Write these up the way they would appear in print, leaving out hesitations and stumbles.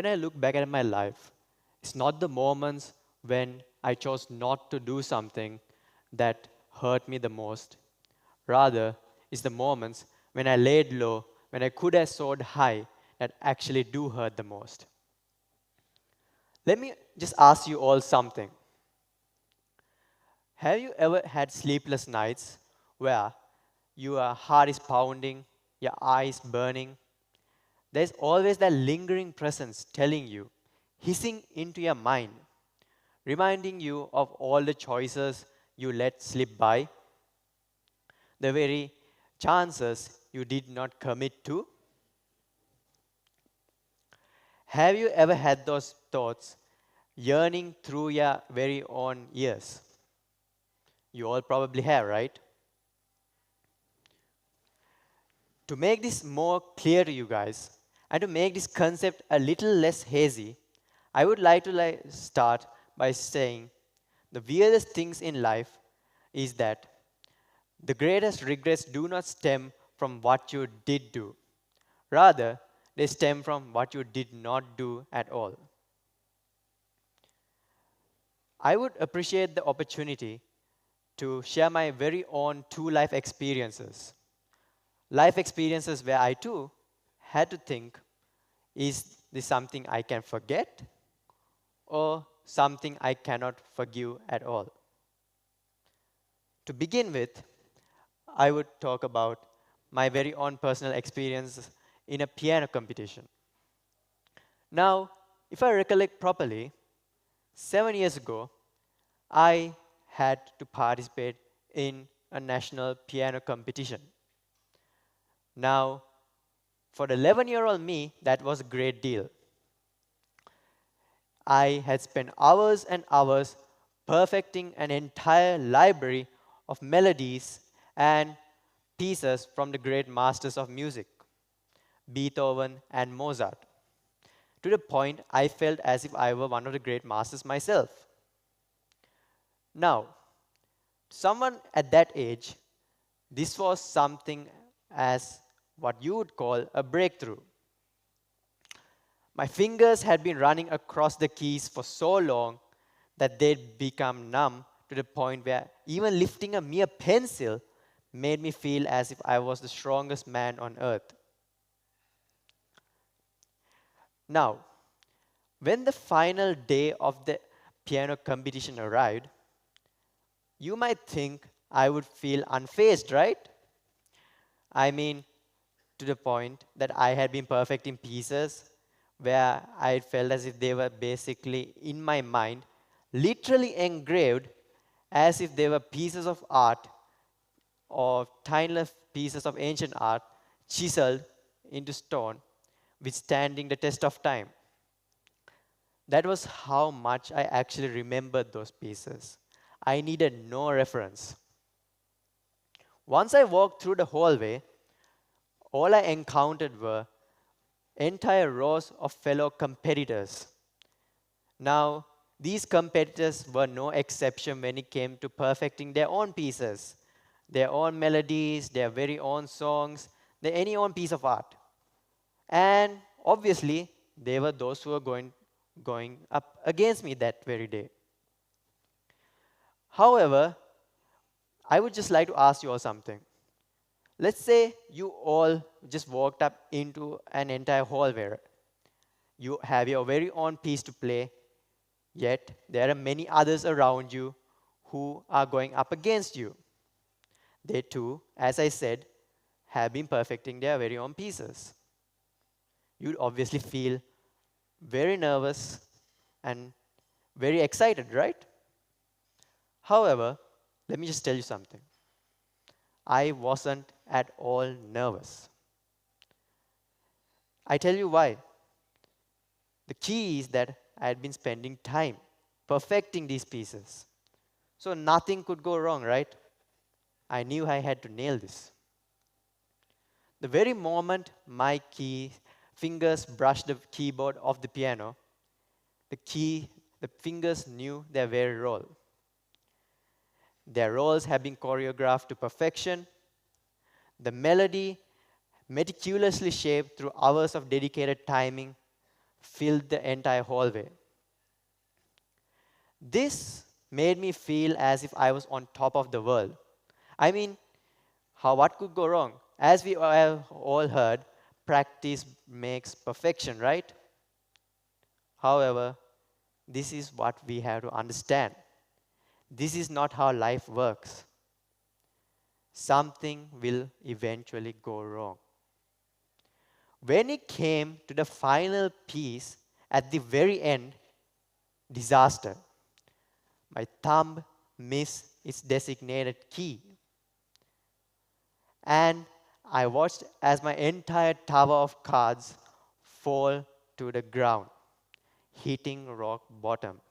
when I look back at my life, it's not the moments when I chose not to do something that hurt me the most. Rather, it's the moments when I laid low, when I could have soared high, that actually do hurt the most. Let me just ask you all something. Have you ever had sleepless nights where your heart is pounding, your eyes burning? There's always that lingering presence telling you, hissing into your mind, reminding you of all the choices you let slip by, the very chances you did not commit to. Have you ever had those thoughts yearning through your very own ears? You all probably have, right? To make this more clear to you guys, and to make this concept a little less hazy, I would like to start by saying the weirdest things in life is that the greatest regrets do not stem from what you did do. Rather, they stem from what you did not do at all. I would appreciate the opportunity to share my very own two life experiences. Life experiences where I too had to think, is this something I can forget or something I cannot forgive at all? To begin with, I would talk about my very own personal experience in a piano competition. Now, if I recollect properly, 7 years ago, I had to participate in a national piano competition. Now, for the 11-year-old me, that was a great deal. I had spent hours and hours perfecting an entire library of melodies and pieces from the great masters of music, Beethoven and Mozart, to the point I felt as if I were one of the great masters myself. Now, someone at that age, this was something as what you would call a breakthrough. My fingers had been running across the keys for so long that they'd become numb to the point where even lifting a mere pencil made me feel as if I was the strongest man on earth. Now, when the final day of the piano competition arrived, you might think I would feel unfazed, right? I mean, to the point that I had been perfecting pieces where I felt as if they were basically in my mind, literally engraved as if they were pieces of art or tiny pieces of ancient art chiseled into stone, withstanding the test of time. That was how much I actually remembered those pieces. I needed no reference. Once I walked through the hallway, all I encountered were entire rows of fellow competitors. Now, these competitors were no exception when it came to perfecting their own pieces, their own melodies, their very own songs, their any own piece of art. And obviously, they were those who were going up against me that very day. However, I would just like to ask you all something. Let's say you all just walked up into an entire hallway. You have your very own piece to play, yet there are many others around you who are going up against you. They too, as I said, have been perfecting their very own pieces. You'd obviously feel very nervous and very excited, right? However, let me just tell you something. I wasn't at all nervous. I tell you why. The key is that I had been spending time perfecting these pieces. So nothing could go wrong, right? I knew I had to nail this. The very moment my fingers brushed the keyboard of the piano, the fingers knew their very role. Their roles have been choreographed to perfection. The melody, meticulously shaped through hours of dedicated timing, filled the entire hallway. This made me feel as if I was on top of the world. I mean, what could go wrong? As we have all heard, practice makes perfection, right? However, this is what we have to understand. This is not how life works. Something will eventually go wrong. When it came to the final piece at the very end, disaster. My thumb missed its designated key. And I watched as my entire tower of cards fall to the ground, hitting rock bottom.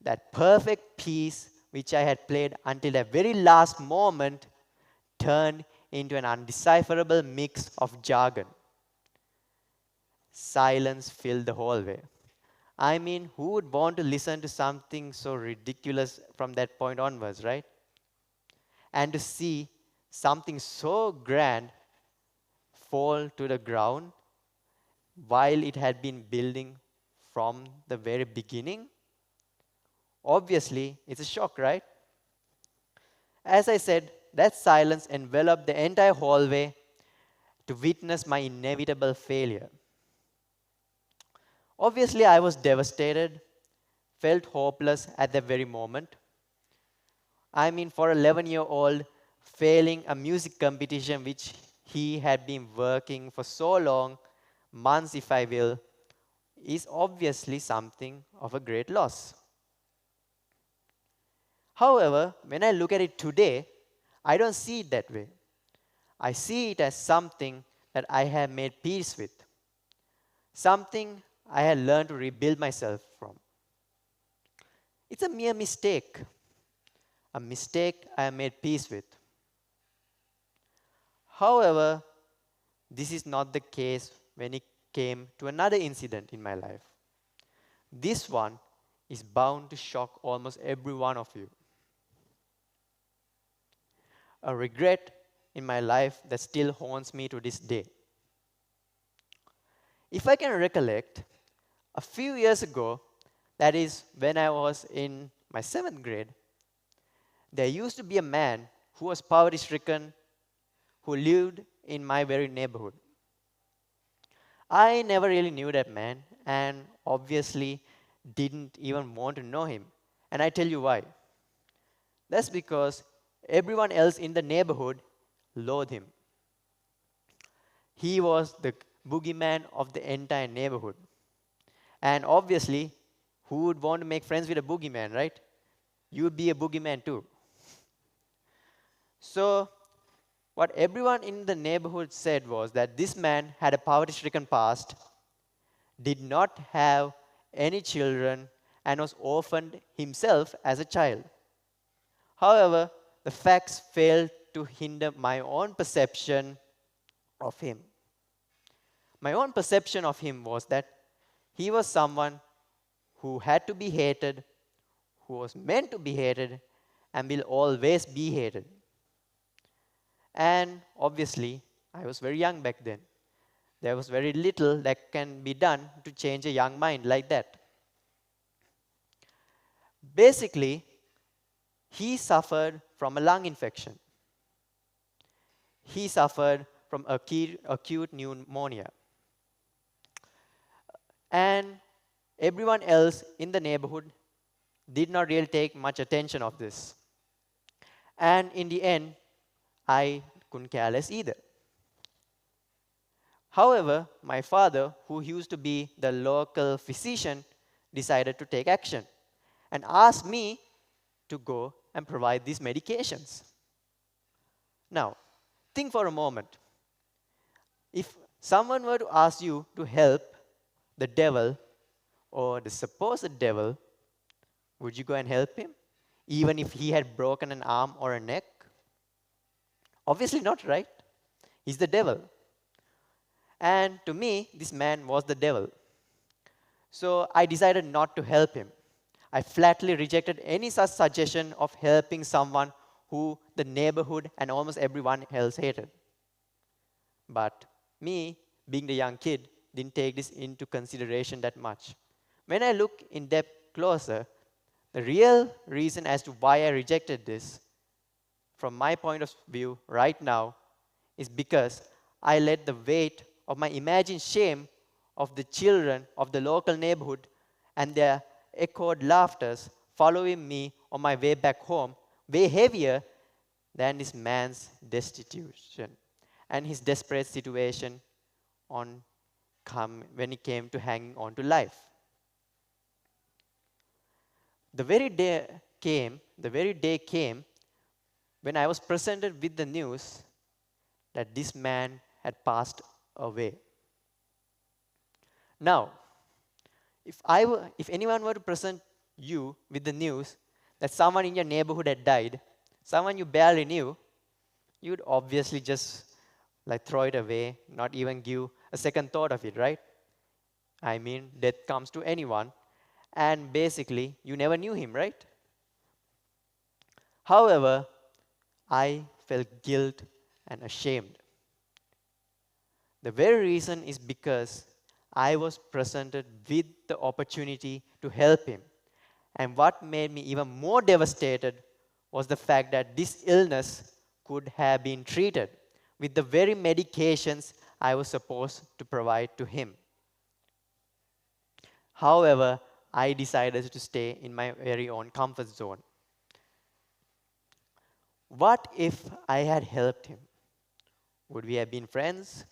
That perfect piece, which I had played until the very last moment, turned into an undecipherable mix of jargon. Silence filled the hallway. I mean, who would want to listen to something so ridiculous from that point onwards, right? And to see something so grand fall to the ground while it had been building from the very beginning, obviously, it's a shock, right? As I said, that silence enveloped the entire hallway to witness my inevitable failure. Obviously, I was devastated, felt hopeless at the very moment. I mean, for an 11-year-old, failing a music competition which he had been working for so long, months if I will, is obviously something of a great loss. However, when I look at it today, I don't see it that way. I see it as something that I have made peace with, something I had learned to rebuild myself from. It's a mere mistake, a mistake I have made peace with. However, this is not the case when it came to another incident in my life. This one is bound to shock almost every one of you. A regret in my life that still haunts me to this day. If I can recollect, a few years ago, that is when I was in my 7th grade, there used to be a man who was poverty-stricken, who lived in my very neighborhood. I never really knew that man and obviously didn't even want to know him. And I tell you why. That's because everyone else in the neighborhood loathed him. He was the boogeyman of the entire neighborhood. And obviously, who would want to make friends with a boogeyman, right? You would be a boogeyman too. So, what everyone in the neighborhood said was that this man had a poverty-stricken past, did not have any children, and was orphaned himself as a child. However, the facts failed to hinder my own perception of him. My own perception of him was that he was someone who had to be hated, who was meant to be hated, and will always be hated. And obviously, I was very young back then. There was very little that can be done to change a young mind like that. Basically, he suffered from a lung infection. He suffered from acute pneumonia. And everyone else in the neighborhood did not really take much attention of this. And in the end, I couldn't care less either. However, my father, who used to be the local physician, decided to take action and asked me to go and provide these medications. Now, think for a moment. If someone were to ask you to help the devil or the supposed devil, would you go and help him, even if he had broken an arm or a neck? Obviously not, right? He's the devil. And to me, this man was the devil. So I decided not to help him. I flatly rejected any such suggestion of helping someone who the neighborhood and almost everyone else hated. But me, being the young kid, didn't take this into consideration that much. When I look in depth closer, the real reason as to why I rejected this, from my point of view right now, is because I let the weight of my imagined shame of the children of the local neighborhood and their echoed laughters following me on my way back home weigh heavier than this man's destitution and his desperate situation when he came to hanging on to life. The very day came when I was presented with the news that this man had passed away. Now, if anyone were to present you with the news that someone in your neighborhood had died, someone you barely knew, you'd obviously just like throw it away, not even give a second thought of it, right? I mean, death comes to anyone, and basically, you never knew him, right? However, I felt guilt and ashamed. The very reason is because I was presented with the opportunity to help him. And what made me even more devastated was the fact that this illness could have been treated with the very medications I was supposed to provide to him. However, I decided to stay in my very own comfort zone. What if I had helped him? Would we have been friends?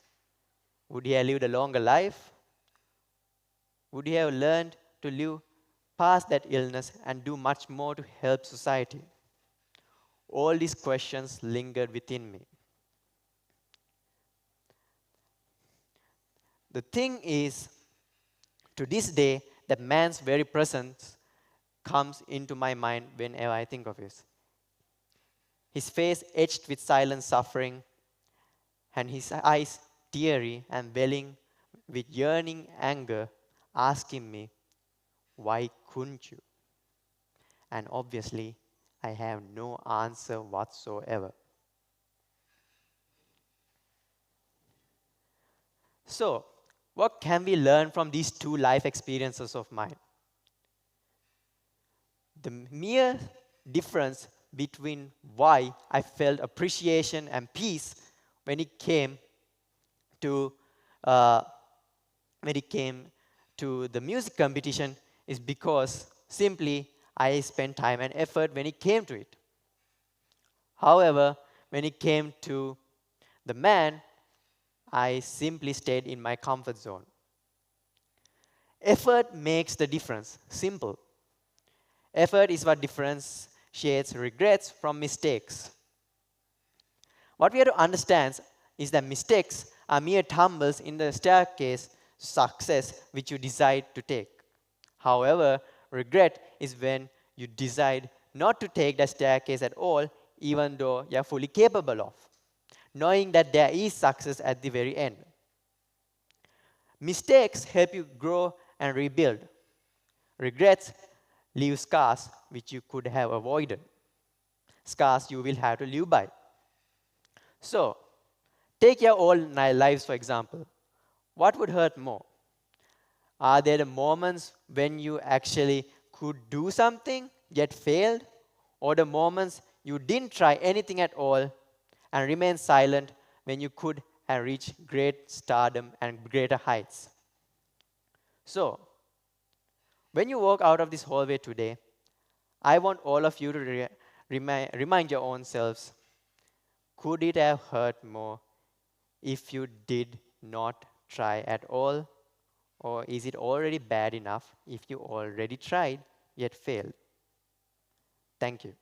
Would he have lived a longer life? Would he have learned to live past that illness and do much more to help society? All these questions lingered within me. The thing is, to this day, that man's very presence comes into my mind whenever I think of this. His face etched with silent suffering, and his eyes teary and welling with yearning anger, asking me, "Why couldn't you?" And obviously, I have no answer whatsoever. So, what can we learn from these two life experiences of mine? The mere difference between why I felt appreciation and peace when it came to uh, the music competition is because simply I spent time and effort when it came to it. However, when it came to the man, I simply stayed in my comfort zone. Effort makes the difference. Simple. Effort is what differentiates regrets from mistakes. What we have to understand is that mistakes are mere tumbles in the staircase to success which you decide to take. However, regret is when you decide not to take that staircase at all, even though you are fully capable of, knowing that there is success at the very end. Mistakes help you grow and rebuild. Regrets leave scars which you could have avoided. Scars you will have to live by. So, take your own lives for example. What would hurt more? Are there the moments when you actually could do something yet failed? Or the moments you didn't try anything at all and remain silent when you could have reached great stardom and greater heights? So, when you walk out of this hallway today, I want all of you to remind your own selves, could it have hurt more if you did not try at all? Or is it already bad enough if you already tried yet failed? Thank you.